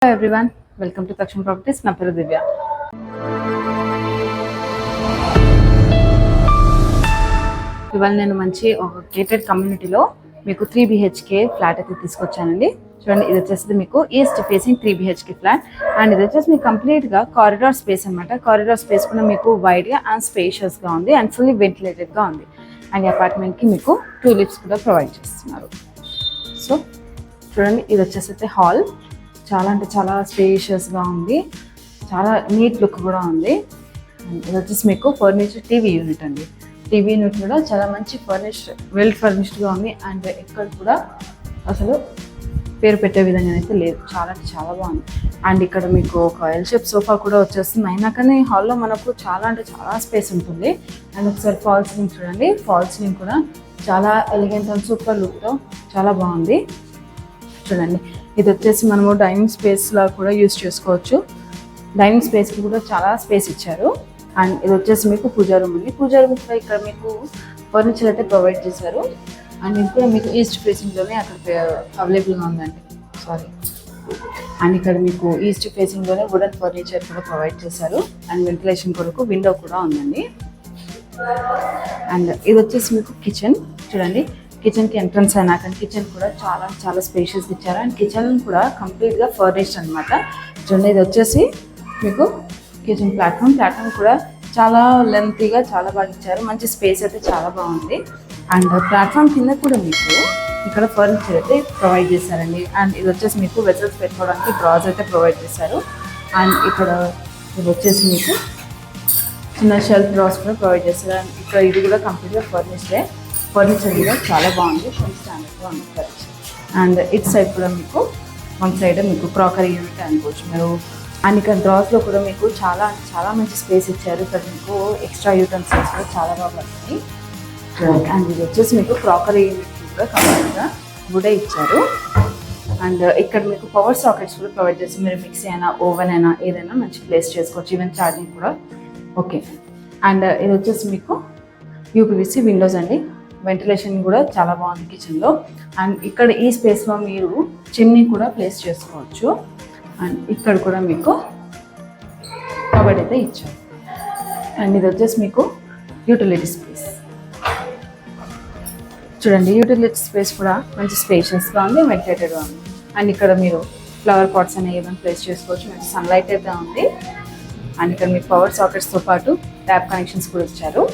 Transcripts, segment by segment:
Hello everyone, welcome to Taksham Properties. నా పేరు దివ్య. ఇవాళ నేను మంచి ఒక గేటెడ్ కమ్యూనిటీలో మీకు 3 BHK ఫ్లాట్ అయితే తీసుకొచ్చానండి. చూడండి, ఇది వచ్చేసి మీకు east facing 3 BHK flat and ఇది వచ్చేసి మీకు కంప్లీట్గా కారిడార్ స్పేస్ అనమాట. కారిడార్ స్పేస్ కూడా మీకు వైడ్గా అండ్ స్పేషియస్గా ఉంది అండ్ ఫుల్లీ వెంటిలేటెడ్గా ఉంది. అండ్ ఈ అపార్ట్మెంట్కి మీకు 2 లిఫ్ట్స్ కూడా ప్రొవైడ్ చేస్తున్నారు. సో చూడండి, ఇది వచ్చేసి అయితే హాల్. చాలా అంటే చాలా స్పేషియస్గా ఉంది, చాలా నీట్ లుక్ కూడా ఉంది. ఇది వచ్చేసి మీకు ఫర్నిచర్ టీవీ యూనిట్ అండి. టీవీ యూనిట్ కూడా చాలా మంచి వెల్ ఫర్నిష్డ్గా ఉంది అండ్ ఎక్కడ కూడా అసలు పేరు పెట్టే విధంగా అయితే లేదు. చాలా అంటే చాలా బాగుంది. అండ్ ఇక్కడ మీకు ఒక ఎల్ షేప్ సోఫా కూడా వచ్చేస్తుంది. అయినా కానీ హాల్లో మనకు చాలా అంటే చాలా స్పేస్ ఉంటుంది. అండ్ ఒకసారి ఫాల్ సీలింగ్ చూడండి, ఫాల్ సీలింగ్ కూడా చాలా ఎలిగెంట్ అండ్ సూపర్ లుక్తో చాలా బాగుంది. చూడండి, ఇది వచ్చేసి మనము డైనింగ్ స్పేస్లా కూడా యూజ్ చేసుకోవచ్చు. డైనింగ్ స్పేస్కి కూడా చాలా స్పేస్ ఇచ్చారు. అండ్ ఇది వచ్చేసి మీకు పూజా రూమ్ ఉంది. పూజా రూమ్ కూడా ఇక్కడ మీకు ఫర్నిచర్ అయితే ప్రొవైడ్ చేశారు. అండ్ ఇది కూడా మీకు ఈస్ట్ ఫేసింగ్లోనే అక్కడ అవైలబుల్గా ఉందండి. అండ్ ఇక్కడ మీకు ఈస్ట్ ఫేసింగ్లోనే వుడెన్ ఫర్నిచర్ కూడా ప్రొవైడ్ చేశారు. అండ్ వెంటిలేషన్ కొరకు విండో కూడా ఉందండి. అండ్ ఇది వచ్చేసి మీకు కిచెన్. చూడండి, కిచెన్కి ఎంట్రన్స్ అయినా కానీ కిచెన్ కూడా చాలా చాలా స్పేషియస్గా ఇచ్చారు. అండ్ కిచెన్ కూడా కంప్లీట్గా ఫర్నిష్డ్ అనమాట. చూడండి, ఇది వచ్చేసి మీకు కిచెన్ ప్లాట్ఫామ్ కూడా చాలా లెంతీగా చాలా బాగా ఇచ్చారు. మంచి స్పేస్ అయితే చాలా బాగుంది. అండ్ ప్లాట్ఫామ్ కింద కూడా మీకు ఇక్కడ ఫర్నిచర్ అయితే ప్రొవైడ్ చేశారండి. అండ్ ఇది వచ్చేసి మీకు వెసల్స్ పెట్టుకోవడానికి డ్రాస్ అయితే ప్రొవైడ్ చేశారు. అండ్ ఇక్కడ ఇది వచ్చేసి మీకు చిన్న షెల్ఫ్ డ్రాస్ కూడా ప్రొవైడ్ చేశారు. అండ్ ఇక్కడ ఇది కూడా కంప్లీట్గా ఫర్నిచర్ కూడా చాలా బాగుంది, కొంచెం స్టాండర్డ్గా ఉంది ఫర్నిచర్. అండ్ ఇటు సైడ్ కూడా మీకు వన్ సైడ్ మీకు క్రాకరీ యూనిట్ అనుకోవచ్చు మీరు. అండ్ ఇక్కడ డ్రాస్లో కూడా మీకు చాలా చాలా మంచి స్పేస్ ఇచ్చారు. ఇక్కడ మీకు ఎక్స్ట్రా యూటెన్సిల్స్ కూడా చాలా బాగా పడుతుంది. అండ్ ఇది వచ్చేసి మీకు క్రాకరీ యూనిట్ కూడా కంప్లీట్గా కూడా ఇచ్చారు. అండ్ ఇక్కడ మీకు పవర్ సాకెట్స్ కూడా ప్రొవైడ్ చేసి మీరు మిక్సీ అయినా ఓవెన్ అయినా ఏదైనా మంచి ప్లేస్ చేసుకోవచ్చు. ఈవెన్ ఛార్జింగ్ కూడా ఓకే. అండ్ ఇది వచ్చేసి మీకు UPVC విండోస్ అండి. వెంటిలేషన్ కూడా చాలా బాగుంది కిచెన్లో. అండ్ ఇక్కడ ఈ స్పేస్లో మీరు చిమ్నీ కూడా ప్లేస్ చేసుకోవచ్చు. అండ్ ఇక్కడ కూడా మీకు కబర్డ్ అయితే ఇచ్చారు. అండ్ ఇది వచ్చేసి మీకు యూటిలిటీ స్పేస్. చూడండి, యూటిలిటీ స్పేస్ కూడా మంచి స్పేషియస్గా ఉంది, వెంటిలేటెడ్గా ఉంది. అండ్ ఇక్కడ మీరు ఫ్లవర్ పాట్స్ అనేవి ఏమైనా ప్లేస్ చేసుకోవచ్చు. మంచి సన్లైట్ అయితే ఉంది. అండ్ ఇక్కడ మీకు పవర్ సాకెట్స్తో పాటు ట్యాప్ కనెక్షన్స్ కూడా ఇచ్చారు.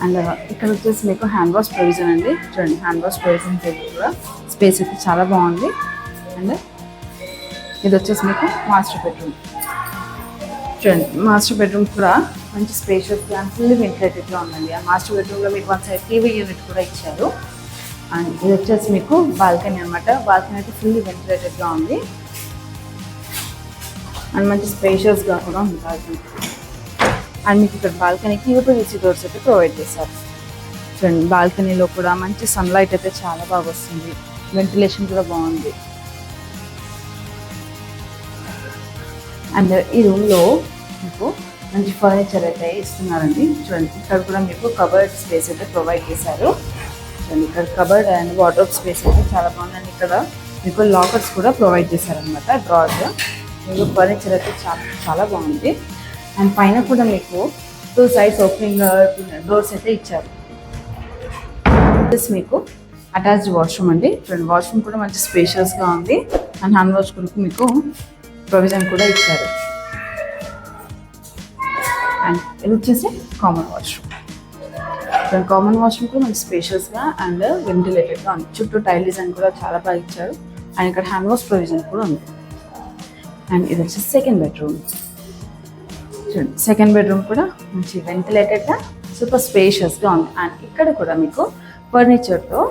అండ్ ఇక్కడ వచ్చేసి మీకు హ్యాండ్ వాష్ ప్రొవిజన్ అండి. చూడండి, హ్యాండ్ వాష్ ప్రొవిజన్ కూడా స్పేస్ అయితే చాలా బాగుంది. అండ్ ఇది వచ్చేసి మీకు మాస్టర్ బెడ్రూమ్. చూడండి, మాస్టర్ బెడ్రూమ్ కూడా మంచి స్పేషియస్గా అండ్ ఫుల్లీ వెంటిలేటెడ్గా ఉందండి. ఆ మాస్టర్ బెడ్రూమ్లో మీకు వన్ సైడ్ టీవీ యూనిట్ కూడా ఇచ్చారు. అండ్ ఇది వచ్చేసి మీకు బాల్కనీ అనమాట. బాల్కనీ అయితే ఫుల్లీ వెంటిలేటెడ్గా ఉంది అండ్ మంచి స్పేషియస్గా కూడా ఉంది బాల్కనీ. అండ్ మీకు ఇక్కడ బాల్కనీకి UPVC డోర్స్ అయితే ప్రొవైడ్ చేశారు. చూడండి, బాల్కనీలో కూడా మంచి సన్లైట్ అయితే చాలా బాగా వస్తుంది. వెంటిలేషన్ కూడా బాగుంది. అండ్ ఈ రూమ్లో మీకు మంచి ఫర్నిచర్ అయితే ఇస్తున్నారండి. చూడండి, ఇక్కడ కూడా మీకు కబర్డ్ స్పేస్ అయితే ప్రొవైడ్ చేశారు. చూడండి, ఇక్కడ కబర్డ్ అండ్ వార్డ్రోబ్ స్పేస్ అయితే చాలా బాగుంది. అండ్ ఇక్కడ మీకు లాకర్స్ కూడా ప్రొవైడ్ చేశారనమాట, డ్రాస్. మీకు ఫర్నిచర్ అయితే చాలా చాలా బాగుంది. అండ్ పైన కూడా మీకు 2 సైడ్స్ ఓపెనింగ్ డోర్స్ అయితే ఇచ్చారు. మీకు అటాచ్డ్ వాష్రూమ్ అండి. చూడండి, వాష్రూమ్ కూడా మంచి స్పేషియస్గా ఉంది. అండ్ హ్యాండ్ వాష్ కొరకు మీకు ప్రొవిజన్ కూడా ఇచ్చారు. అండ్ ఇది వచ్చేసి కామన్ వాష్రూమ్. కామన్ వాష్రూమ్ కూడా మంచి స్పేషియస్గా అండ్ వెంటిలేటెడ్గా ఉంది. చుట్టూ టైల్ డిజైన్ కూడా చాలా బాగా ఇచ్చారు. అండ్ ఇక్కడ హ్యాండ్ వాష్ ప్రొవిజన్ కూడా ఉంది. అండ్ ఇది వచ్చేసి సెకండ్ బెడ్రూమ్. చూడండి, సెకండ్ బెడ్రూమ్ కూడా మంచి వెంటిలేటెడ్గా సూపర్ స్పేషియస్గా ఉంది. అండ్ ఇక్కడ కూడా మీకు ఫర్నిచర్తో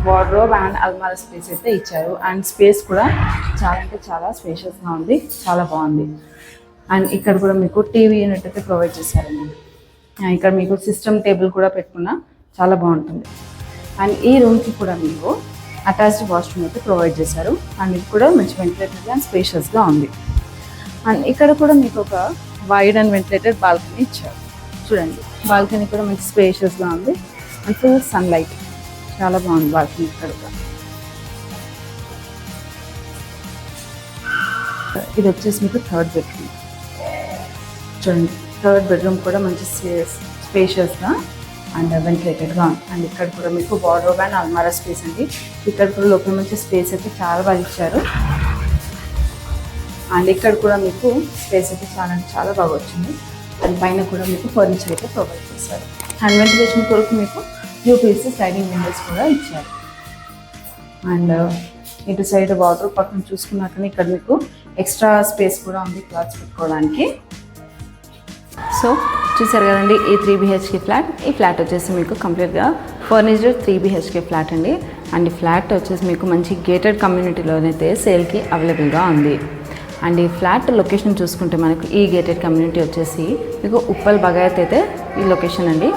వార్డ్రోబ్ అండ్ అల్మారా స్పేస్ అయితే ఇచ్చారు. అండ్ స్పేస్ కూడా చాలా అంటే చాలా స్పేషియస్గా ఉంది, చాలా బాగుంది. అండ్ ఇక్కడ కూడా మీకు టీవీ యూనిట్ అయితే ప్రొవైడ్ చేశారండి. ఇక్కడ మీకు సిస్టమ్ టేబుల్ కూడా పెట్టుకున్నా చాలా బాగుంటుంది. అండ్ ఈ రూమ్కి కూడా మీకు అటాచ్డ్ వాష్రూమ్ అయితే ప్రొవైడ్ చేశారు. అండ్ ఇది కూడా మంచి వెంటిలేటెడ్ అండ్ స్పేషియస్గా ఉంది. అండ్ ఇక్కడ కూడా మీకు ఒక వైడ్ అండ్ వెంటిలేటెడ్ బాల్కనీ ఇచ్చారు. చూడండి బాల్కనీ కూడా మంచి స్పేషియస్గా ఉంది అండ్ ఫుల్ సన్లైట్. చాలా బాగుంది బాల్కనీ ఇక్కడ కూడా. ఇది వచ్చేసి మీకు థర్డ్ బెడ్రూమ్. చూడండి థర్డ్ బెడ్రూమ్ కూడా మంచి స్పేషియస్గా అండ్ వెంటిలేటెడ్గా ఉంది. అండ్ ఇక్కడ కూడా మీకు వార్డ్రోబ్ అండ్ అల్మారా స్పేస్ అండి. ఇక్కడ కూడా లోపల మంచి స్పేస్ అయితే చాలా బాగా ఇచ్చారు. అండ్ ఇక్కడ కూడా మీకు స్పేస్ అయితే చాలా బాగా వచ్చింది. అండ్ పైన కూడా మీకు ఫర్నిచర్ అయితే ప్రొవైడ్ చేశారు. అండ్ వెంటిలేషన్ కొరకు మీకు యూపీఎస్సీ స్లైడింగ్ విండోస్ కూడా ఇచ్చారు. అండ్ ఇటు సైడ్ వాటర్ పక్కన చూసుకున్నాకనే ఇక్కడ మీకు ఎక్స్ట్రా స్పేస్ కూడా ఉంది క్లాత్స్ పెట్టుకోవడానికి. సో చూసారు కదండి ఈ 3 BHK ఫ్లాట్. ఈ ఫ్లాట్ వచ్చేసి మీకు కంప్లీట్గా ఫర్నిచర్ 3 BHK ఫ్లాట్ అండి. అండ్ ఈ ఫ్లాట్ వచ్చేసి మీకు మంచి గేటెడ్ కమ్యూనిటీలోనైతే సేల్కి అవైలబుల్గా ఉంది. అండ్ ఈ ఫ్లాట్ లొకేషన్ చూసుకుంటే మనకు ఈ గేటెడ్ కమ్యూనిటీ వచ్చేసి మీకు ఉప్పల్ బగాయత్ అయితే ఈ లొకేషన్ అండి.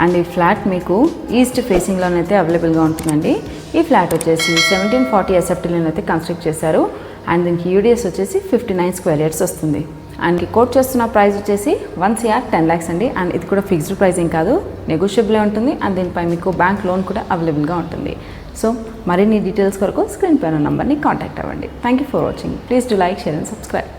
అండ్ ఈ ఫ్లాట్ మీకు ఈస్ట్ ఫేసింగ్లోనైతే అవైలబుల్గా ఉంటుందండి. ఈ ఫ్లాట్ వచ్చేసి 1740 SFTలోనైతే కన్స్ట్రక్ట్ చేశారు. అండ్ దీనికి యూడిఎస్ వచ్చేసి 59 స్క్వేర్ యార్డ్స్ వస్తుంది. అండ్ కోట్ చేస్తున్న ప్రైస్ వచ్చేసి 1 CR 10 lakhs అండి. అండ్ ఇది కూడా ఫిక్స్డ్ ప్రైసింగ్ కాదు, నెగోషియబుల్ ఉంటుంది. అండ్ దీనిపై మీకు బ్యాంక్ లోన్ కూడా అవైలబుల్గా ఉంటుంది. సో మరిన్ని డీటెయిల్స్ కొరకు స్క్రీన్ పైన నంబర్ని కాంటాక్ట్ అవ్వండి. Thank you for watching. Please do like, share and subscribe.